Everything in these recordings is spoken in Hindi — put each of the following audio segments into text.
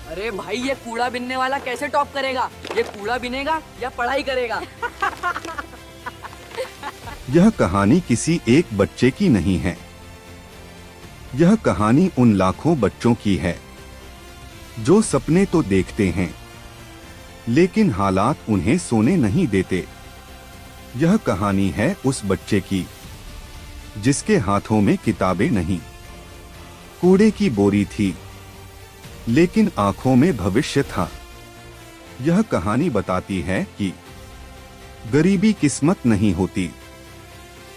अरे भाई, ये कूड़ा बिनने वाला कैसे टॉप करेगा? ये कूड़ा बिनेगा या पढ़ाई करेगा? यह कहानी किसी एक बच्चे की नहीं है। यह कहानी उन लाखों बच्चों की है जो सपने तो देखते हैं, लेकिन हालात उन्हें सोने नहीं देते। यह कहानी है उस बच्चे की जिसके हाथों में किताबें नहीं, कूड़े की बोरी थी, लेकिन आंखों में भविष्य था। यह कहानी बताती है कि गरीबी किस्मत नहीं होती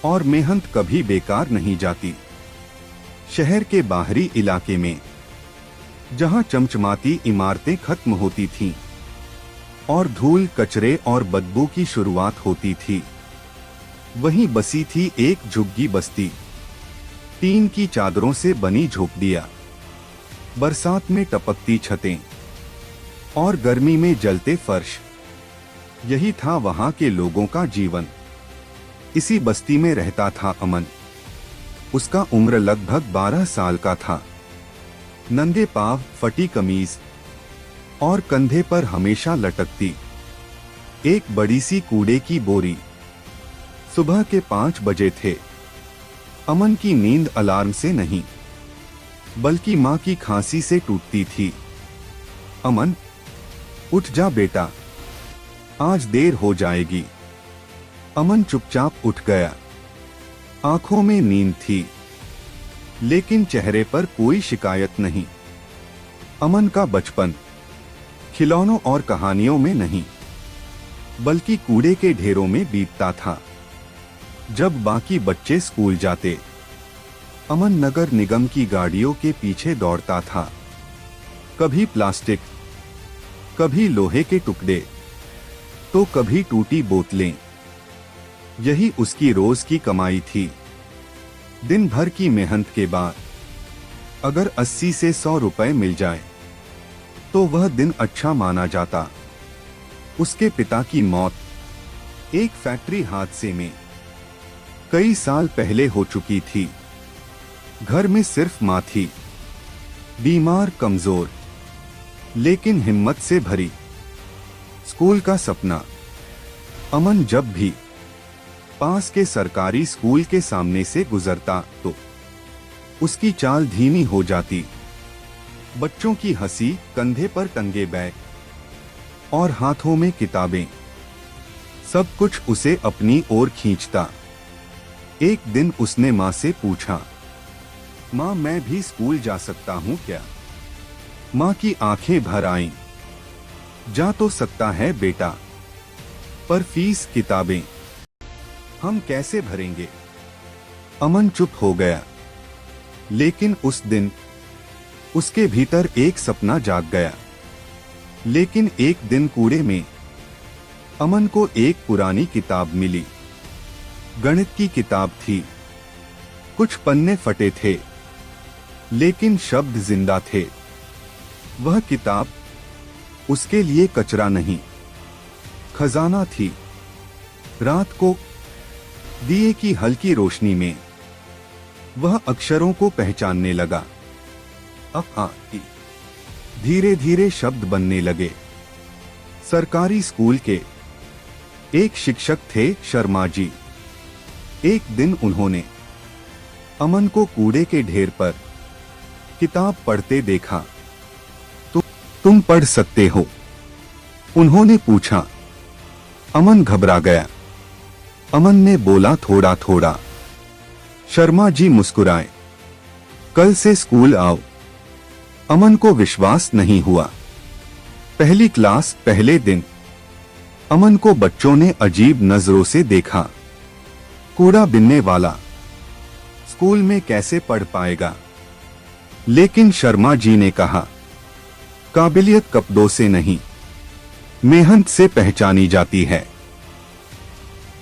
और मेहनत कभी बेकार नहीं जाती। शहर के बाहरी इलाके में जहां चमचमाती इमारतें खत्म होती थीं और धूल, कचरे और बदबू की शुरुआत होती थी, वहीं बसी थी एक झुग्गी बस्ती। टीन की चादरों से बनी झोपड़ियां, बरसात में टपकती छतें और गर्मी में जलते फर्श। यही था वहां के लोगों का जीवन। इसी बस्ती में रहता था अमन। उसका उम्र लगभग 12 साल का था। नंगे पांव, फटी कमीज और कंधे पर हमेशा लटकती एक बड़ी सी कूड़े की बोरी। सुबह के 5 बजे थे। अमन की नींद अलार्म से नहीं, बल्कि मां की खांसी से टूटती थी। अमन, उठ जा बेटा, आज देर हो जाएगी। अमन चुपचाप उठ गया। आंखों में नींद थी, लेकिन चेहरे पर कोई शिकायत नहीं। अमन का बचपन खिलौनों और कहानियों में नहीं, बल्कि कूड़े के ढेरों में बीतता था। जब बाकी बच्चे स्कूल जाते, अमन नगर निगम की गाड़ियों के पीछे दौड़ता था। कभी प्लास्टिक, कभी लोहे के टुकड़े, तो कभी टूटी बोतलें। यही उसकी रोज की कमाई थी। दिन भर की मेहनत के बाद अगर 80 से 100 रुपए मिल जाए तो वह दिन अच्छा माना जाता। उसके पिता की मौत एक फैक्ट्री हादसे में कई साल पहले हो चुकी थी। घर में सिर्फ मां थी, बीमार, कमजोर, लेकिन हिम्मत से भरी। स्कूल का सपना। अमन जब भी पास के सरकारी स्कूल के सामने से गुजरता तो उसकी चाल धीमी हो जाती। बच्चों की हंसी, कंधे पर टंगे बैग और हाथों में किताबें, सब कुछ उसे अपनी ओर खींचता। एक दिन उसने मां से पूछा, मां, मैं भी स्कूल जा सकता हूं क्या? मां की आंखें भर आईं। जा तो सकता है बेटा, पर फीस, किताबें हम कैसे भरेंगे? अमन चुप हो गया। लेकिन उस दिन उसके भीतर एक सपना जाग गया। लेकिन एक दिन कूड़े में अमन को एक पुरानी किताब मिली। गणित की किताब थी। कुछ पन्ने फटे थे, लेकिन शब्द जिंदा थे। वह किताब उसके लिए कचरा नहीं, खजाना थी। रात को दिए की हल्की रोशनी में वह अक्षरों को पहचानने लगा। धीरे धीरे शब्द बनने लगे। सरकारी स्कूल के एक शिक्षक थे, शर्मा जी। एक दिन उन्होंने अमन को कूड़े के ढेर पर किताब पढ़ते देखा। तुम पढ़ सकते हो? उन्होंने पूछा। अमन घबरा गया। अमन ने बोला, थोड़ा थोड़ा। शर्मा जी मुस्कुराए। कल से स्कूल आओ। अमन को विश्वास नहीं हुआ। पहली क्लास, पहले दिन अमन को बच्चों ने अजीब नजरों से देखा। कूड़ा बिनने वाला स्कूल में कैसे पढ़ पाएगा? लेकिन शर्मा जी ने कहा, काबिलियत कपड़ों से नहीं, मेहनत से पहचानी जाती है।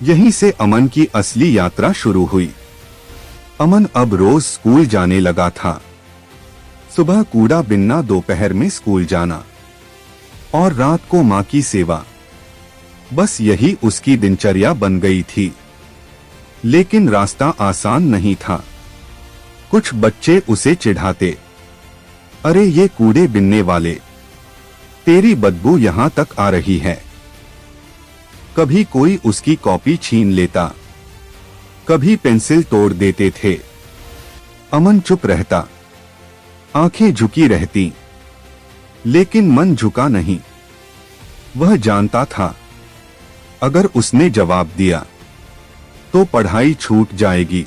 यहीं से अमन की असली यात्रा शुरू हुई। अमन अब रोज स्कूल जाने लगा था। सुबह कूड़ा बिनना, दोपहर में स्कूल जाना और रात को मां की सेवा। बस यही उसकी दिनचर्या बन गई थी। लेकिन रास्ता आसान नहीं था। कुछ बच्चे उसे चिढ़ाते, अरे ये कूड़े बिनने वाले, तेरी बदबू यहाँ तक आ रही है। कभी कोई उसकी कॉपी छीन लेता, कभी पेंसिल तोड़ देते थे। अमन चुप रहता, आंखें झुकी रहती, लेकिन मन झुका नहीं। वह जानता था अगर उसने जवाब दिया तो पढ़ाई छूट जाएगी।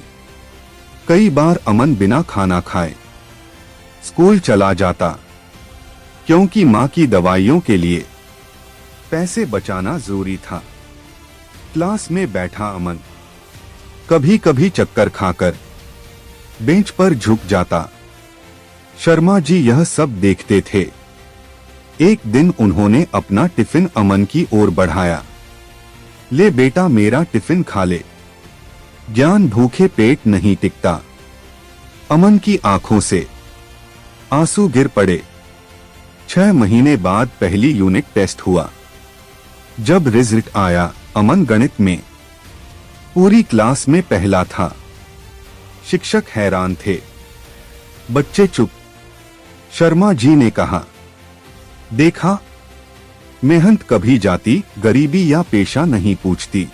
कई बार अमन बिना खाना खाए स्कूल चला जाता, क्योंकि मां की दवाइयों के लिए पैसे बचाना जरूरी था। क्लास में बैठा अमन कभी कभी चक्कर खाकर बेंच पर झुक जाता। शर्मा जी यह सब देखते थे। एक दिन उन्होंने अपना टिफिन अमन की ओर बढ़ाया। ले बेटा, मेरा टिफिन खा ले, ज्ञान भूखे पेट नहीं टिकता। अमन की आंखों से आंसू गिर पड़े। 6 महीने बाद पहली यूनिट टेस्ट हुआ। जब रिजल्ट आया, अमन गणित में पूरी क्लास में पहला था। शिक्षक हैरान थे, बच्चे चुप। शर्मा जी ने कहा, देखा, मेहनत कभी जाति, गरीबी या पेशा नहीं पूछती।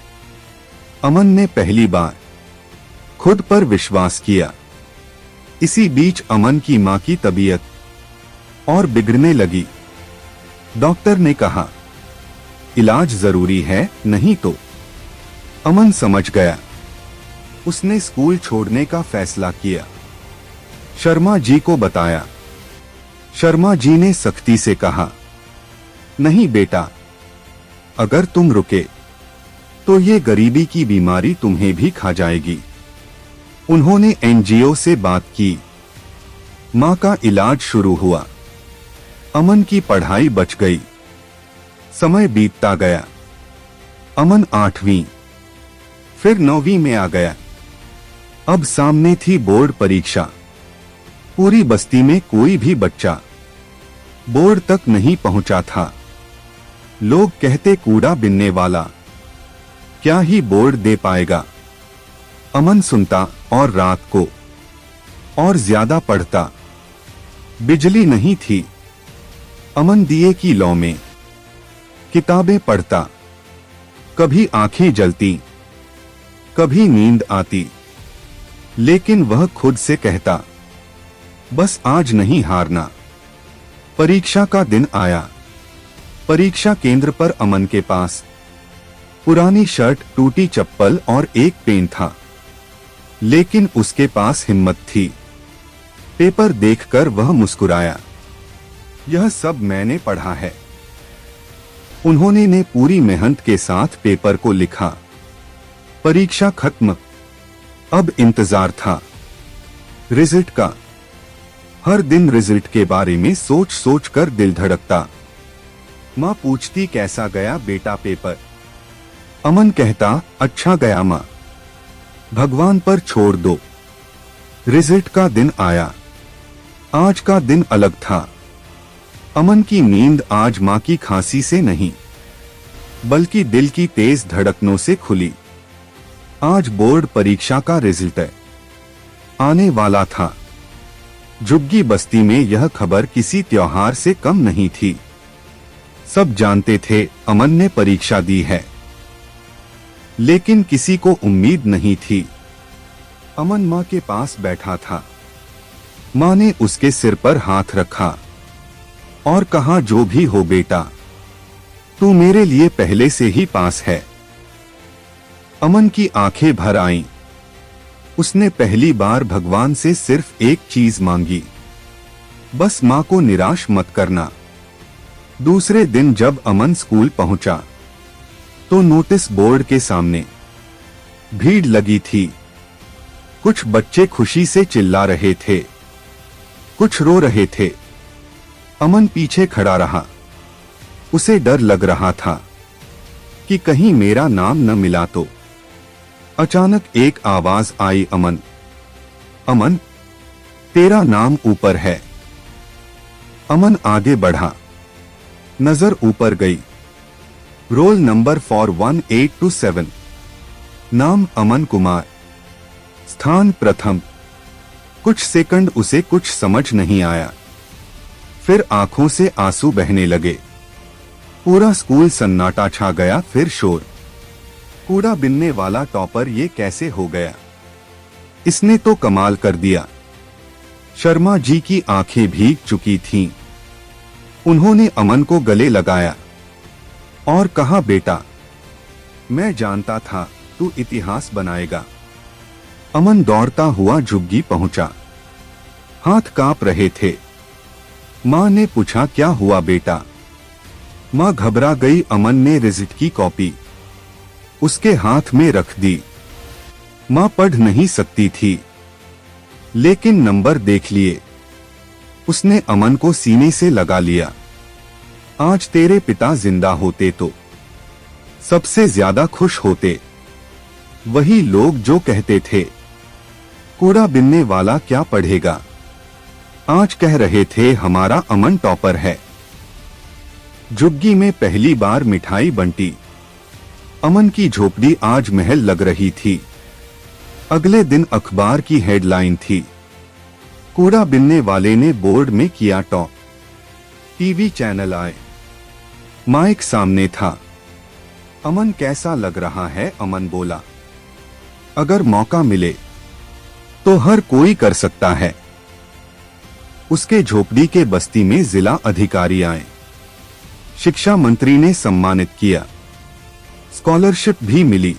अमन ने पहली बार खुद पर विश्वास किया। इसी बीच अमन की मां की तबीयत और बिगड़ने लगी। डॉक्टर ने कहा, इलाज जरूरी है, नहीं तो। अमन समझ गया। उसने स्कूल छोड़ने का फैसला किया। शर्मा जी को बताया। शर्मा जी ने सख्ती से कहा, नहीं बेटा, अगर तुम रुके तो ये गरीबी की बीमारी तुम्हें भी खा जाएगी। उन्होंने एनजीओ से बात की। मां का इलाज शुरू हुआ। अमन की पढ़ाई बच गई। समय बीतता गया। अमन 8वीं, फिर 9वीं में आ गया। अब सामने थी बोर्ड परीक्षा। पूरी बस्ती में कोई भी बच्चा बोर्ड तक नहीं पहुंचा था। लोग कहते, कूड़ा बिनने वाला क्या ही बोर्ड दे पाएगा। अमन सुनता और रात को और ज्यादा पढ़ता। बिजली नहीं थी। अमन दिए की लौ में किताबें पढ़ता। कभी आंखें जलती, कभी नींद आती, लेकिन वह खुद से कहता, बस आज नहीं हारना। परीक्षा का दिन आया। परीक्षा केंद्र पर अमन के पास पुरानी शर्ट, टूटी चप्पल और एक पेन था, लेकिन उसके पास हिम्मत थी। पेपर देखकर वह मुस्कुराया। यह सब मैंने पढ़ा है। उन्होंने ने पूरी मेहनत के साथ पेपर को लिखा। परीक्षा खत्म। अब इंतजार था रिजल्ट का। हर दिन रिजल्ट के बारे में सोच सोच कर दिल धड़कता। मां पूछती, कैसा गया बेटा पेपर? अमन कहता, अच्छा गया मां, भगवान पर छोड़ दो। रिजल्ट का दिन आया। आज का दिन अलग था। अमन की नींद आज मां की खांसी से नहीं, बल्कि दिल की तेज धड़कनों से खुली। आज बोर्ड परीक्षा का रिजल्ट आने वाला था। झुग्गी बस्ती में यह खबर किसी त्योहार से कम नहीं थी। सब जानते थे अमन ने परीक्षा दी है, लेकिन किसी को उम्मीद नहीं थी। अमन मां के पास बैठा था। मां ने उसके सिर पर हाथ रखा और कहा, जो भी हो बेटा, तू मेरे लिए पहले से ही पास है। अमन की आंखें भर आईं। उसने पहली बार भगवान से सिर्फ एक चीज मांगी, बस मां को निराश मत करना। दूसरे दिन जब अमन स्कूल पहुंचा तो नोटिस बोर्ड के सामने भीड़ लगी थी। कुछ बच्चे खुशी से चिल्ला रहे थे, कुछ रो रहे थे। अमन पीछे खड़ा रहा। उसे डर लग रहा था कि कहीं मेरा नाम न मिला तो। अचानक एक आवाज आई, अमन, अमन, तेरा नाम ऊपर है। अमन आगे बढ़ा। नजर ऊपर गई। Roll number 41827। नाम अमन कुमार। स्थान प्रथम। कुछ सेकंड उसे कुछ समझ नहीं आया। फिर आंखों से आंसू बहने लगे। पूरा स्कूल सन्नाटा छा गया। फिर शोर। कूड़ा बिनने वाला टॉपर ये कैसे हो गया? इसने तो कमाल कर दिया। शर्मा जी की आंखें भीग चुकी थीं। उन्होंने अमन को गले लगाया और कहा, बेटा, मैं जानता था तू इतिहास बनाएगा। अमन दौड़ता हुआ झुग्गी पहुंचा। हाथ कांप रहे थे। मां ने पूछा, क्या हुआ बेटा? मां घबरा गई। अमन ने रिजल्ट की कॉपी उसके हाथ में रख दी। मां पढ़ नहीं सकती थी, लेकिन नंबर देख लिए। उसने अमन को सीने से लगा लिया। आज तेरे पिता जिंदा होते तो सबसे ज्यादा खुश होते। वही लोग जो कहते थे कूड़ा बिनने वाला क्या पढ़ेगा, आज कह रहे थे हमारा अमन टॉपर है। झुग्गी में पहली बार मिठाई बंटी। अमन की झोपड़ी आज महल लग रही थी। अगले दिन अखबार की हेडलाइन थी, कूड़ा बिनने वाले ने बोर्ड में किया टॉप। टीवी चैनल आए। माइक सामने था। अमन कैसा लग रहा है? अमन बोला, अगर मौका मिले तो हर कोई कर सकता है। उसके झोपड़ी के बस्ती में जिला अधिकारी आए। शिक्षा मंत्री ने सम्मानित किया। स्कॉलरशिप भी मिली।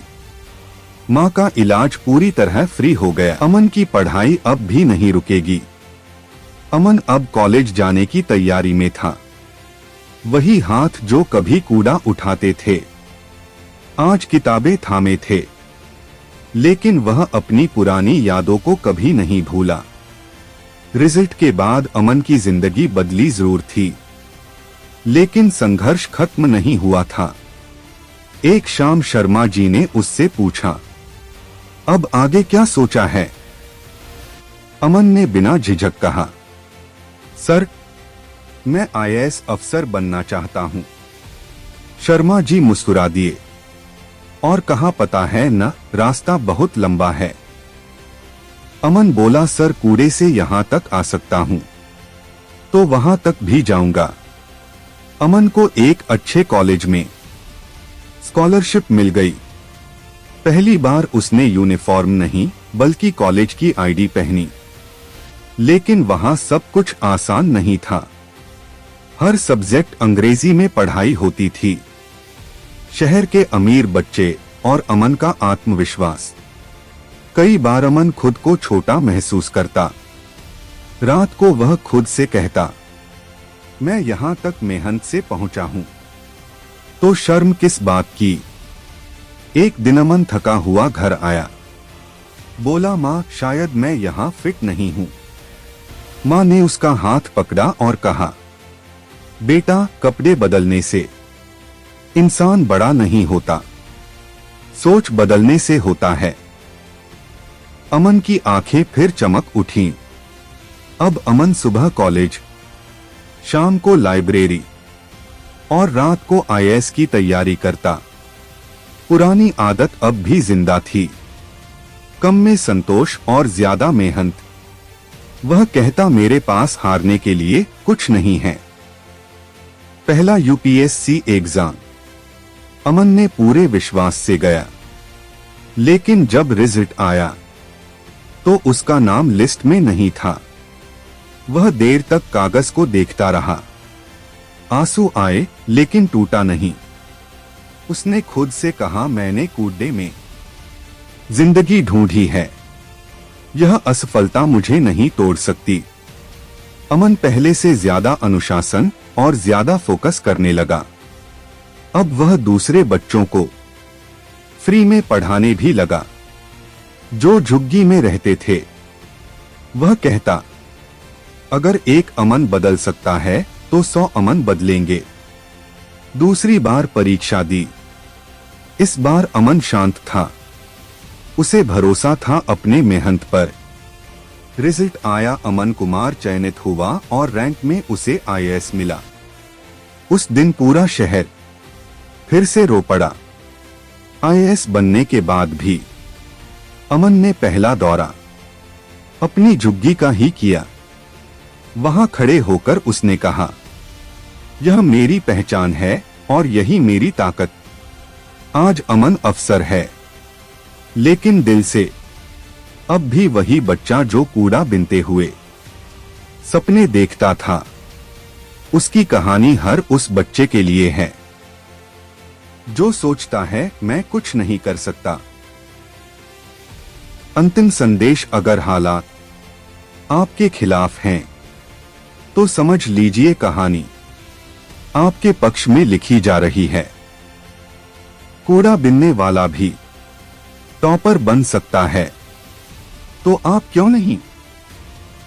मां का इलाज पूरी तरह फ्री हो गया। अमन की पढ़ाई अब भी नहीं रुकेगी। अमन अब कॉलेज जाने की तैयारी में था। वही हाथ जो कभी कूड़ा उठाते थे, आज किताबें थामे थे। लेकिन वह अपनी पुरानी यादों को कभी नहीं भूला। रिजल्ट के बाद अमन की जिंदगी बदली जरूर थी, लेकिन संघर्ष खत्म नहीं हुआ था। एक शाम शर्मा जी ने उससे पूछा, अब आगे क्या सोचा है? अमन ने बिना झिझक कहा, सर, मैं आईएएस अफसर बनना चाहता हूं। शर्मा जी मुस्कुरा दिए और कहा, पता है न, रास्ता बहुत लंबा है। अमन बोला, सर, कूड़े से यहां तक आ सकता हूं तो वहां तक भी जाऊंगा। अमन को एक अच्छे कॉलेज में स्कॉलरशिप मिल गई। पहली बार उसने यूनिफॉर्म नहीं बल्कि कॉलेज की आईडी पहनी। लेकिन वहां सब कुछ आसान नहीं था। हर सब्जेक्ट अंग्रेजी में पढ़ाई होती थी। शहर के अमीर बच्चे और अमन का आत्मविश्वास। कई बार अमन खुद को छोटा महसूस करता। रात को वह खुद से कहता, मैं यहां तक मेहनत से पहुंचा हूं तो शर्म किस बात की। एक दिन अमन थका हुआ घर आया। बोला, मां, शायद मैं यहां फिट नहीं हूं। मां ने उसका हाथ पकड़ा और कहा, बेटा, कपड़े बदलने से इंसान बड़ा नहीं होता, सोच बदलने से होता है। अमन की आंखें फिर चमक उठीं। अब अमन सुबह कॉलेज, शाम को लाइब्रेरी और रात को आईएएस की तैयारी करता। पुरानी आदत अब भी जिंदा थी, कम में संतोष और ज्यादा मेहनत। वह कहता, मेरे पास हारने के लिए कुछ नहीं है। पहला यूपीएससी एग्जाम अमन ने पूरे विश्वास से गया, लेकिन जब रिजल्ट आया तो उसका नाम लिस्ट में नहीं था। वह देर तक कागज को देखता रहा। आंसू आए लेकिन टूटा नहीं। उसने खुद से कहा, मैंने कूड़े में जिंदगी ढूंढी है, यह असफलता मुझे नहीं तोड़ सकती। अमन पहले से ज्यादा अनुशासन और ज्यादा फोकस करने लगा। अब वह दूसरे बच्चों को फ्री में पढ़ाने भी लगा जो झुग्गी में रहते थे। वह कहता, अगर एक अमन बदल सकता है तो 100 अमन बदलेंगे। दूसरी बार परीक्षा दी। इस बार अमन शांत था। उसे भरोसा था अपने मेहनत पर। रिजल्ट आया। अमन कुमार चयनित हुआ और रैंक में उसे आईएएस मिला। उस दिन पूरा शहर फिर से रो पड़ा। आईएएस बनने के बाद भी अमन ने पहला दौरा अपनी झुग्गी का ही किया। वहां खड़े होकर उसने कहा, यह मेरी पहचान है, और यही मेरी ताकत। आज अमन अफसर है, लेकिन दिल से अब भी वही बच्चा जो कूड़ा बिनते हुए सपने देखता था। उसकी कहानी हर उस बच्चे के लिए है जो सोचता है मैं कुछ नहीं कर सकता। अंतिम संदेश, अगर हालात आपके खिलाफ हैं तो समझ लीजिए कहानी आपके पक्ष में लिखी जा रही है। कूड़ा बिनने वाला भी टॉपर बन सकता है, तो आप क्यों नहीं।